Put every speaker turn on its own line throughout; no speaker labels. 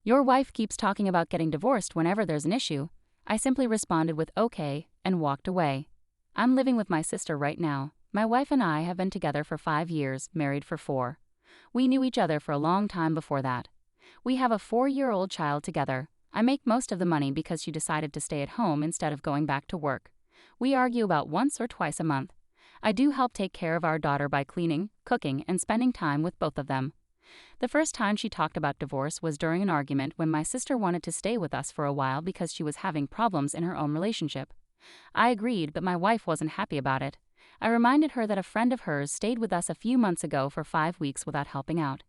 Your wife keeps talking about getting divorced whenever there's an issue. I simply responded with okay and walked away. I'm living with my sister right now. My wife and I have been together for 5 years, married for 4. We knew each other for a long time before that. We have a 4-year-old child together. I make most of the money because she decided to stay at home instead of going back to work. We argue about once or twice a month. I do help take care of our daughter by cleaning, cooking, and spending time with both of them. The first time she talked about divorce was during an argument when my sister wanted to stay with us for a while because she was having problems in her own relationship. I agreed, but my wife wasn't happy about it. I reminded her that a friend of hers stayed with us a few months ago for 5 weeks without helping out.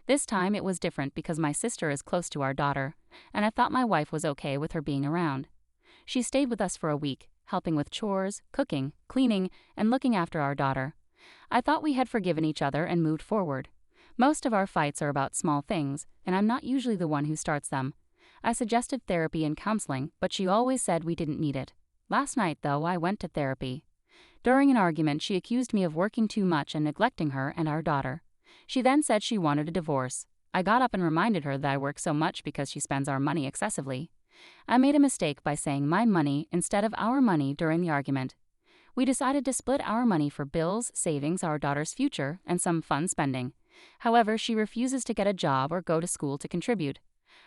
This time it was different because my sister is close to our daughter, and I thought my wife was okay with her being around. She stayed with us for a week, helping with chores, cooking, cleaning, and looking after our daughter. I thought we had forgiven each other and moved forward. Most of our fights are about small things, and I'm not usually the one who starts them. I suggested therapy and counseling, but she always said we didn't need it. Last night, though, I went to therapy. During an argument, she accused me of working too much and neglecting her and our daughter. She then said she wanted a divorce. I got up and reminded her that I work so much because she spends our money excessively. I made a mistake by saying my money instead of our money during the argument. We decided to split our money for bills, savings, our daughter's future, and some fun spending. However, she refuses to get a job or go to school to contribute.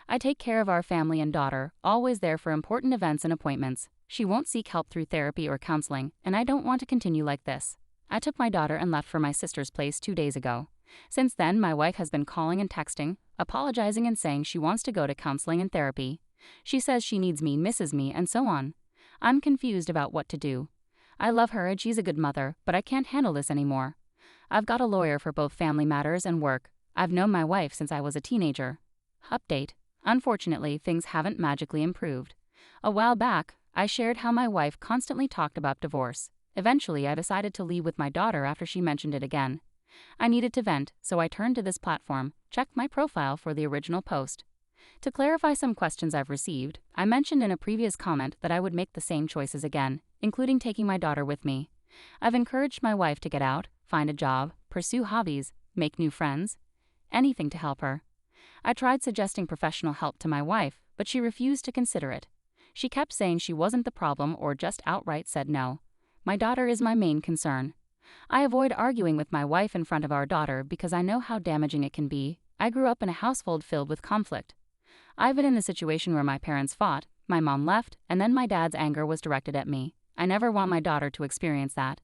I take care of our family and daughter, always there for important events and appointments. She won't seek help through therapy or counseling, and I don't want to continue like this. I took my daughter and left for my sister's place 2 days ago. Since then, my wife has been calling and texting, apologizing and saying she wants to go to counseling and therapy. She says she needs me, misses me, and so on. I'm confused about what to do. I love her and she's a good mother, but I can't handle this anymore. I've got a lawyer for both family matters and work. I've known my wife since I was a teenager. Update. Unfortunately, things haven't magically improved. A while back, I shared how my wife constantly talked about divorce. Eventually, I decided to leave with my daughter after she mentioned it again. I needed to vent, so I turned to this platform, checked my profile for the original post. To clarify some questions I've received, I mentioned in a previous comment that I would make the same choices again, including taking my daughter with me. I've encouraged my wife to get out, find a job, pursue hobbies, make new friends, anything to help her. I tried suggesting professional help to my wife, but she refused to consider it. She kept saying she wasn't the problem or just outright said no. My daughter is my main concern. I avoid arguing with my wife in front of our daughter because I know how damaging it can be. I grew up in a household filled with conflict. I've been in a situation where my parents fought, my mom left, and then my dad's anger was directed at me. I never want my daughter to experience that.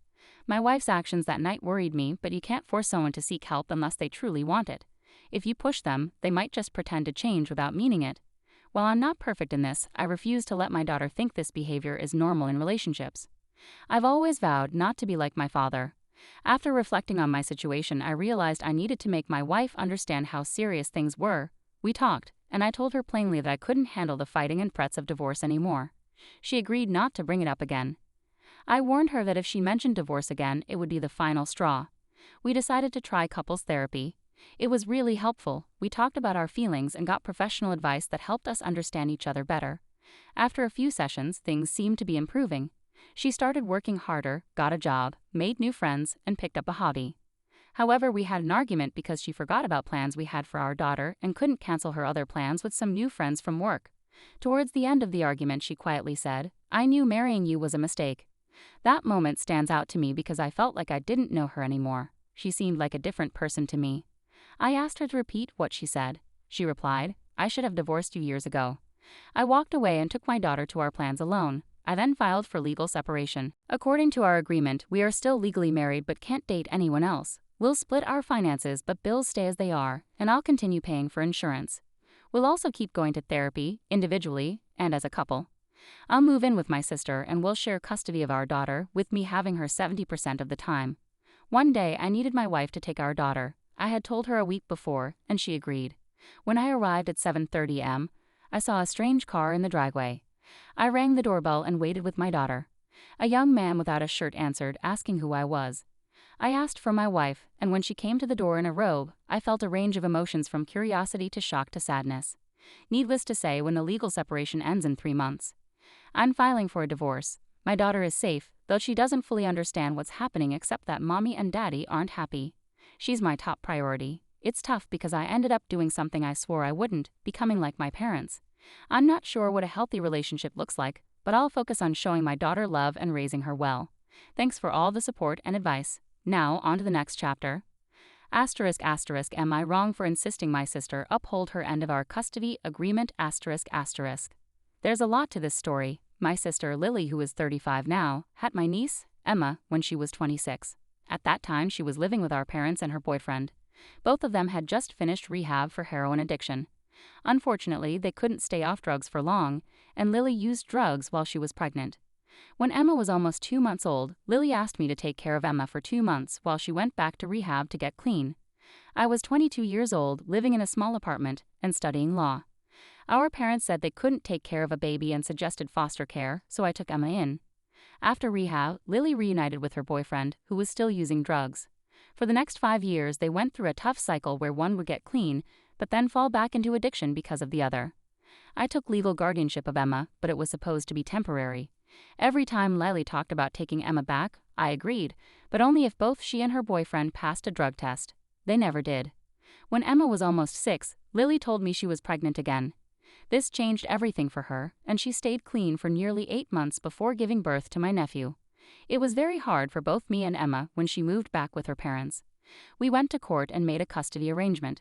My wife's actions that night worried me, but you can't force someone to seek help unless they truly want it. If you push them, they might just pretend to change without meaning it. While I'm not perfect in this, I refuse to let my daughter think this behavior is normal in relationships. I've always vowed not to be like my father. After reflecting on my situation, I realized I needed to make my wife understand how serious things were. We talked, and I told her plainly that I couldn't handle the fighting and threats of divorce anymore. She agreed not to bring it up again. I warned her that if she mentioned divorce again, it would be the final straw. We decided to try couples therapy. It was really helpful. We talked about our feelings and got professional advice that helped us understand each other better. After a few sessions, things seemed to be improving. She started working harder, got a job, made new friends, and picked up a hobby. However, we had an argument because she forgot about plans we had for our daughter and couldn't cancel her other plans with some new friends from work. Towards the end of the argument, she quietly said, "I knew marrying you was a mistake." That moment stands out to me because I felt like I didn't know her anymore. She seemed like a different person to me. I asked her to repeat what she said. She replied, "I should have divorced you years ago." I walked away and took my daughter to our plans alone. I then filed for legal separation. According to our agreement, we are still legally married but can't date anyone else. We'll split our finances, but bills stay as they are, and I'll continue paying for insurance. We'll also keep going to therapy, individually and as a couple. I'll move in with my sister and we'll share custody of our daughter, with me having her 70% of the time. One day, I needed my wife to take our daughter. I had told her a week before, and she agreed. When I arrived at 7:30 am, I saw a strange car in the driveway. I rang the doorbell and waited with my daughter. A young man without a shirt answered, asking who I was. I asked for my wife, and when she came to the door in a robe, I felt a range of emotions from curiosity to shock to sadness. Needless to say, when the legal separation ends in 3 months, I'm filing for a divorce. My daughter is safe, though she doesn't fully understand what's happening except that mommy and daddy aren't happy. She's my top priority. It's tough because I ended up doing something I swore I wouldn't, becoming like my parents. I'm not sure what a healthy relationship looks like, but I'll focus on showing my daughter love and raising her well. Thanks for all the support and advice. Now, on to the next chapter. Asterisk asterisk, am I wrong for insisting my sister uphold her end of our custody agreement asterisk asterisk. There's a lot to this story. My sister Lily, who is 35 now, had my niece, Emma, when she was 26. At that time she was living with our parents and her boyfriend. Both of them had just finished rehab for heroin addiction. Unfortunately, they couldn't stay off drugs for long, and Lily used drugs while she was pregnant. When Emma was almost 2 months old, Lily asked me to take care of Emma for 2 months while she went back to rehab to get clean. I was 22 years old, living in a small apartment, and studying law. Our parents said they couldn't take care of a baby and suggested foster care, so I took Emma in. After rehab, Lily reunited with her boyfriend, who was still using drugs. For the next 5 years, they went through a tough cycle where one would get clean, but then fall back into addiction because of the other. I took legal guardianship of Emma, but it was supposed to be temporary. Every time Lily talked about taking Emma back, I agreed, but only if both she and her boyfriend passed a drug test. They never did. When Emma was almost 6, Lily told me she was pregnant again. This changed everything for her, and she stayed clean for nearly 8 months before giving birth to my nephew. It was very hard for both me and Emma when she moved back with her parents. We went to court and made a custody arrangement.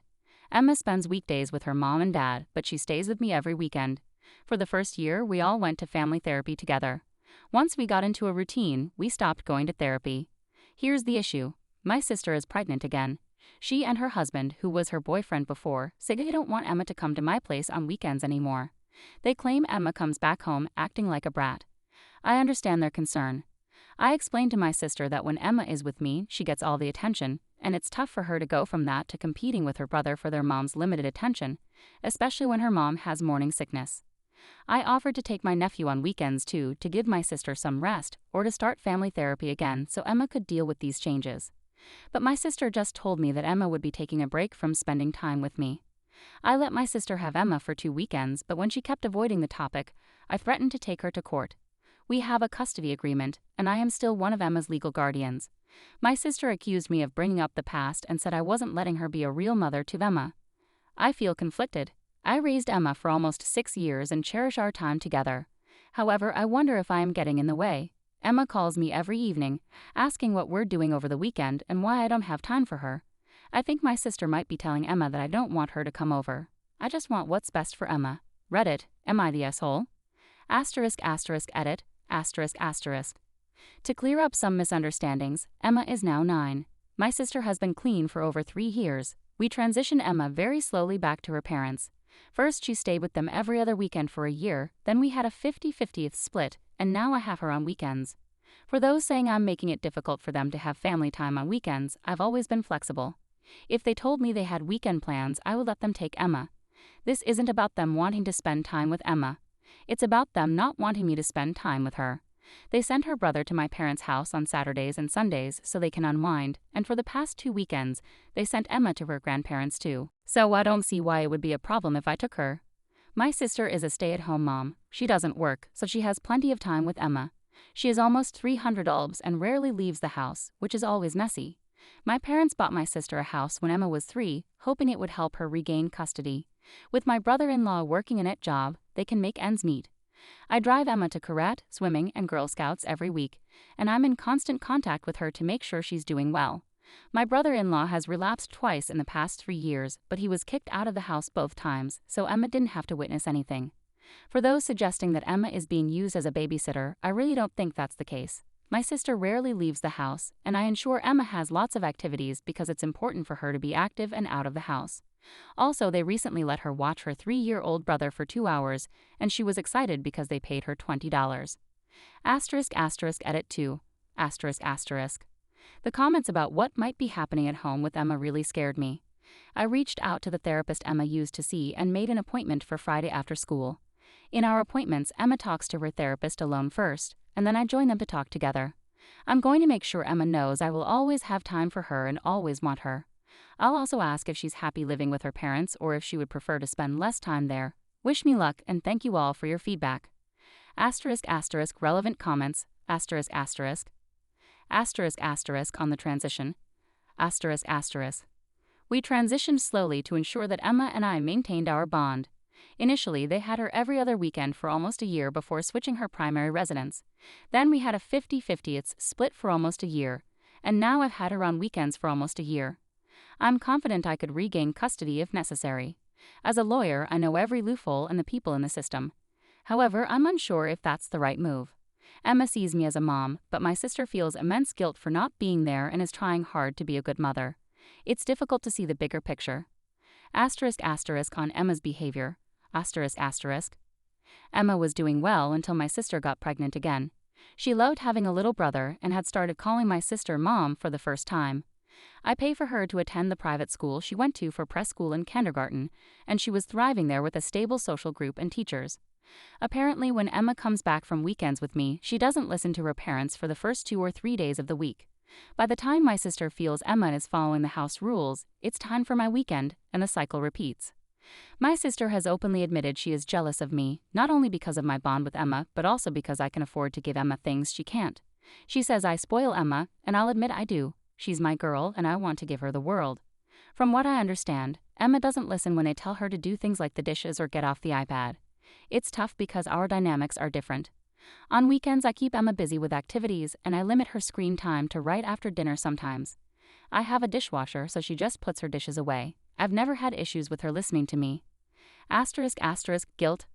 Emma spends weekdays with her mom and dad, but she stays with me every weekend. For the first year, we all went to family therapy together. Once we got into a routine, we stopped going to therapy. Here's the issue. My sister is pregnant again. She and her husband, who was her boyfriend before, say they don't want Emma to come to my place on weekends anymore. They claim Emma comes back home acting like a brat. I understand their concern. I explained to my sister that when Emma is with me, she gets all the attention, and it's tough for her to go from that to competing with her brother for their mom's limited attention, especially when her mom has morning sickness. I offered to take my nephew on weekends too to give my sister some rest or to start family therapy again so Emma could deal with these changes. But my sister just told me that Emma would be taking a break from spending time with me. I let my sister have Emma for 2 weekends, but when she kept avoiding the topic, I threatened to take her to court. We have a custody agreement, and I am still one of Emma's legal guardians. My sister accused me of bringing up the past and said I wasn't letting her be a real mother to Emma. I feel conflicted. I raised Emma for almost 6 years and cherish our time together. However, I wonder if I am getting in the way. Emma calls me every evening, asking what we're doing over the weekend and why I don't have time for her. I think my sister might be telling Emma that I don't want her to come over. I just want what's best for Emma. Reddit, am I the asshole? Asterisk asterisk edit, asterisk asterisk. To clear up some misunderstandings, Emma is now 9. My sister has been clean for over 3 years. We transitioned Emma very slowly back to her parents. First, she stayed with them every other weekend for a year, then we had a 50-50 split, and now I have her on weekends. For those saying I'm making it difficult for them to have family time on weekends, I've always been flexible. If they told me they had weekend plans, I would let them take Emma. This isn't about them wanting to spend time with Emma. It's about them not wanting me to spend time with her. They send her brother to my parents' house on Saturdays and Sundays so they can unwind, and for the past 2 weekends, they sent Emma to her grandparents too. So I don't see why it would be a problem if I took her. My sister is a stay-at-home mom. She doesn't work, so she has plenty of time with Emma. She is almost 300 bulbs and rarely leaves the house, which is always messy. My parents bought my sister a house when Emma was 3, hoping it would help her regain custody. With my brother-in-law working a net job, they can make ends meet. I drive Emma to karate, swimming, and Girl Scouts every week, and I'm in constant contact with her to make sure she's doing well. My brother-in-law has relapsed twice in the past 3 years, but he was kicked out of the house both times, so Emma didn't have to witness anything. For those suggesting that Emma is being used as a babysitter, I really don't think that's the case. My sister rarely leaves the house, and I ensure Emma has lots of activities because it's important for her to be active and out of the house. Also, they recently let her watch her 3-year-old brother for 2 hours, and she was excited because they paid her $20. Asterisk asterisk edit 2. Asterisk asterisk. The comments about what might be happening at home with Emma really scared me. I reached out to the therapist Emma used to see and made an appointment for Friday after school. In our appointments, Emma talks to her therapist alone first, and then I join them to talk together. I'm going to make sure Emma knows I will always have time for her and always want her. I'll also ask if she's happy living with her parents or if she would prefer to spend less time there. Wish me luck and thank you all for your feedback. Asterisk asterisk relevant comments, asterisk asterisk. Asterisk asterisk on the transition. Asterisk asterisk. We transitioned slowly to ensure that Emma and I maintained our bond. Initially, they had her every other weekend for almost a year before switching her primary residence. Then we had a 50-50 split for almost a year, and now I've had her on weekends for almost a year. I'm confident I could regain custody if necessary. As a lawyer, I know every loophole and the people in the system. However, I'm unsure if that's the right move. Emma sees me as a mom, but my sister feels immense guilt for not being there and is trying hard to be a good mother. It's difficult to see the bigger picture. *** on Emma's behavior. ***. Emma was doing well until my sister got pregnant again. She loved having a little brother and had started calling my sister Mom for the first time. I pay for her to attend the private school she went to for preschool and kindergarten, and she was thriving there with a stable social group and teachers. Apparently, when Emma comes back from weekends with me, she doesn't listen to her parents for the first 2 or 3 days of the week. By the time my sister feels Emma is following the house rules, it's time for my weekend, and the cycle repeats. My sister has openly admitted she is jealous of me, not only because of my bond with Emma, but also because I can afford to give Emma things she can't. She says I spoil Emma, and I'll admit I do. She's my girl, and I want to give her the world. From what I understand, Emma doesn't listen when they tell her to do things like the dishes or get off the iPad. It's tough because our dynamics are different. On weekends, I keep Emma busy with activities, and I limit her screen time to right after dinner sometimes. I have a dishwasher, so she just puts her dishes away. I've never had issues with her listening to me. ***Guilt.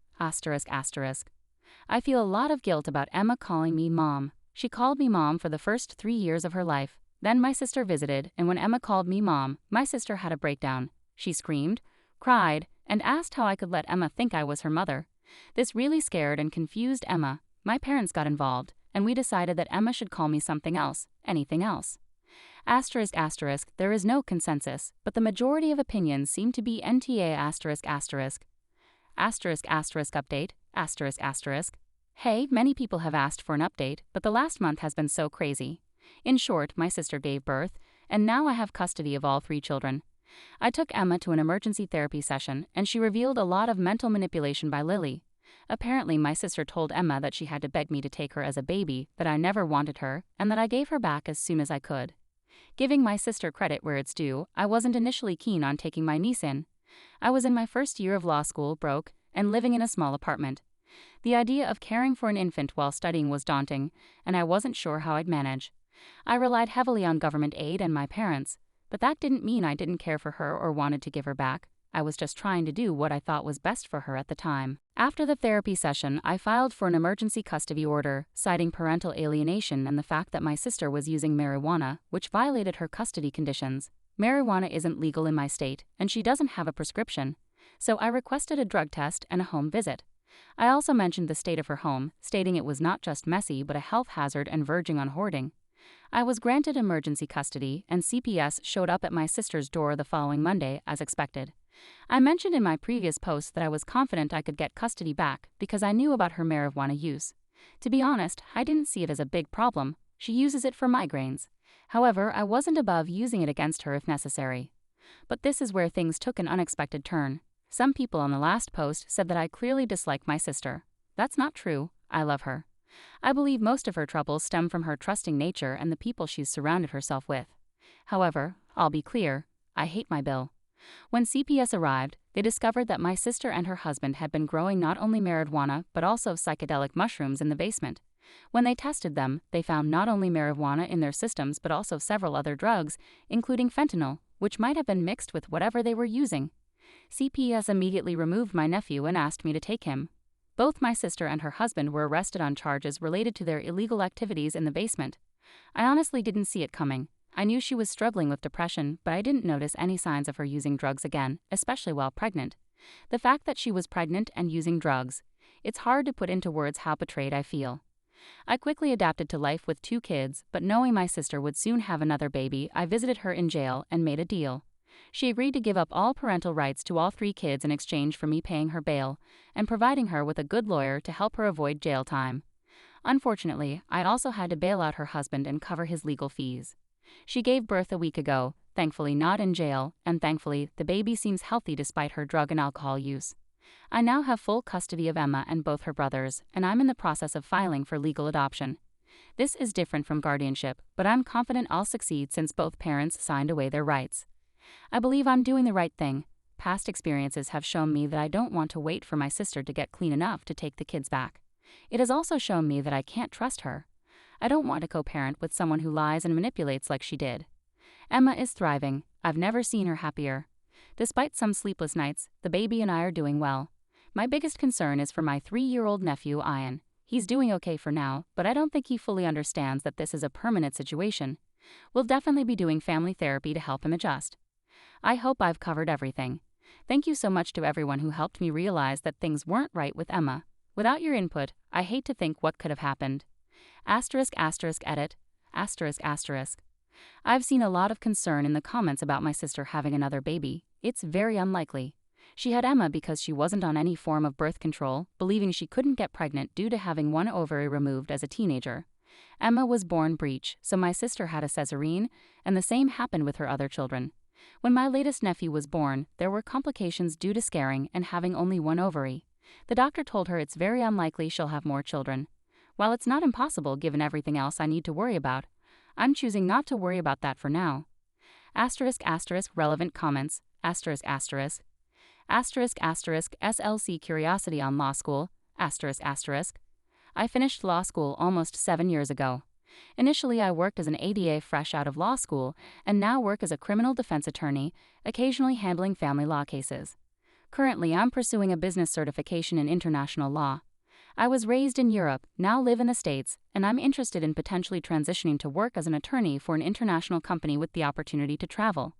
I feel a lot of guilt about Emma calling me Mom. She called me Mom for the first 3 years of her life. Then my sister visited, and when Emma called me Mom, my sister had a breakdown. She screamed, cried, and asked how I could let Emma think I was her mother. This really scared and confused Emma. My parents got involved, and we decided that Emma should call me something else, anything else. There is no consensus, but the majority of opinions seem to be NTA update. Hey, many people have asked for an update, but the last month has been so crazy. In short, my sister gave birth, and now I have custody of all 3 children. I took Emma to an emergency therapy session, and she revealed a lot of mental manipulation by Lily. Apparently, my sister told Emma that she had to beg me to take her as a baby, that I never wanted her, and that I gave her back as soon as I could. Giving my sister credit where it's due, I wasn't initially keen on taking my niece in. I was in my first year of law school, broke, and living in a small apartment. The idea of caring for an infant while studying was daunting, and I wasn't sure how I'd manage. I relied heavily on government aid and my parents, but that didn't mean I didn't care for her or wanted to give her back. I was just trying to do what I thought was best for her at the time. After the therapy session, I filed for an emergency custody order, citing parental alienation and the fact that my sister was using marijuana, which violated her custody conditions. Marijuana isn't legal in my state, and she doesn't have a prescription, so I requested a drug test and a home visit. I also mentioned the state of her home, stating it was not just messy but a health hazard and verging on hoarding. I was granted emergency custody, and CPS showed up at my sister's door the following Monday, as expected. I mentioned in my previous post that I was confident I could get custody back because I knew about her marijuana use. To be honest, I didn't see it as a big problem. She uses it for migraines. However, I wasn't above using it against her if necessary. But this is where things took an unexpected turn. Some people on the last post said that I clearly dislike my sister. That's not true. I love her. I believe most of her troubles stem from her trusting nature and the people she's surrounded herself with. However, I'll be clear, I hate my bill. When CPS arrived, they discovered that my sister and her husband had been growing not only marijuana but also psychedelic mushrooms in the basement. When they tested them, they found not only marijuana in their systems but also several other drugs, including fentanyl, which might have been mixed with whatever they were using. CPS immediately removed my nephew and asked me to take him. Both my sister and her husband were arrested on charges related to their illegal activities in the basement. I honestly didn't see it coming. I knew she was struggling with depression, but I didn't notice any signs of her using drugs again, especially while pregnant. The fact that she was pregnant and using drugs, it's hard to put into words how betrayed I feel. I quickly adapted to life with 2 kids, but knowing my sister would soon have another baby, I visited her in jail and made a deal. She agreed to give up all parental rights to all 3 kids in exchange for me paying her bail and providing her with a good lawyer to help her avoid jail time. Unfortunately, I also had to bail out her husband and cover his legal fees. She gave birth a week ago, thankfully not in jail, and thankfully the baby seems healthy despite her drug and alcohol use. I now have full custody of Emma and both her brothers, and I'm in the process of filing for legal adoption. This is different from guardianship, but I'm confident I'll succeed since both parents signed away their rights. I believe I'm doing the right thing. Past experiences have shown me that I don't want to wait for my sister to get clean enough to take the kids back. It has also shown me that I can't trust her. I don't want to co-parent with someone who lies and manipulates like she did. Emma is thriving. I've never seen her happier. Despite some sleepless nights, the baby and I are doing well. My biggest concern is for my 3-year-old nephew, Ian. He's doing okay for now, but I don't think he fully understands that this is a permanent situation. We'll definitely be doing family therapy to help him adjust. I hope I've covered everything. Thank you so much to everyone who helped me realize that things weren't right with Emma. Without your input, I hate to think what could have happened. **edit. I've seen a lot of concern in the comments about my sister having another baby. It's very unlikely. She had Emma because she wasn't on any form of birth control, believing she couldn't get pregnant due to having one ovary removed as a teenager. Emma was born breech, so my sister had a cesarean, and the same happened with her other children. When my latest nephew was born, there were complications due to scarring and having only one ovary. The doctor told her it's very unlikely she'll have more children. While it's not impossible given everything else I need to worry about, I'm choosing not to worry about that for now. Relevant comments. SLC curiosity on law school. I finished law school almost 7 years ago. Initially, I worked as an ADA fresh out of law school, and now work as a criminal defense attorney, occasionally handling family law cases. Currently, I'm pursuing a business certification in international law. I was raised in Europe, now live in the States, and I'm interested in potentially transitioning to work as an attorney for an international company with the opportunity to travel.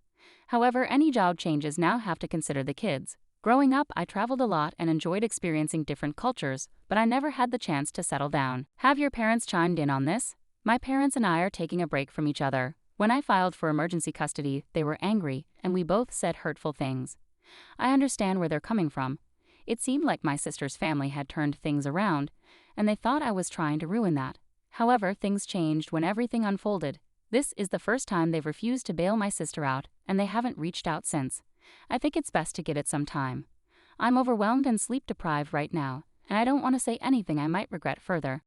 However, any job changes now have to consider the kids. Growing up, I traveled a lot and enjoyed experiencing different cultures, but I never had the chance to settle down. Have your parents chimed in on this? My parents and I are taking a break from each other. When I filed for emergency custody, they were angry, and we both said hurtful things. I understand where they're coming from. It seemed like my sister's family had turned things around, and they thought I was trying to ruin that. However, things changed when everything unfolded. This is the first time they've refused to bail my sister out, and they haven't reached out since. I think it's best to give it some time. I'm overwhelmed and sleep-deprived right now, and I don't want to say anything I might regret further.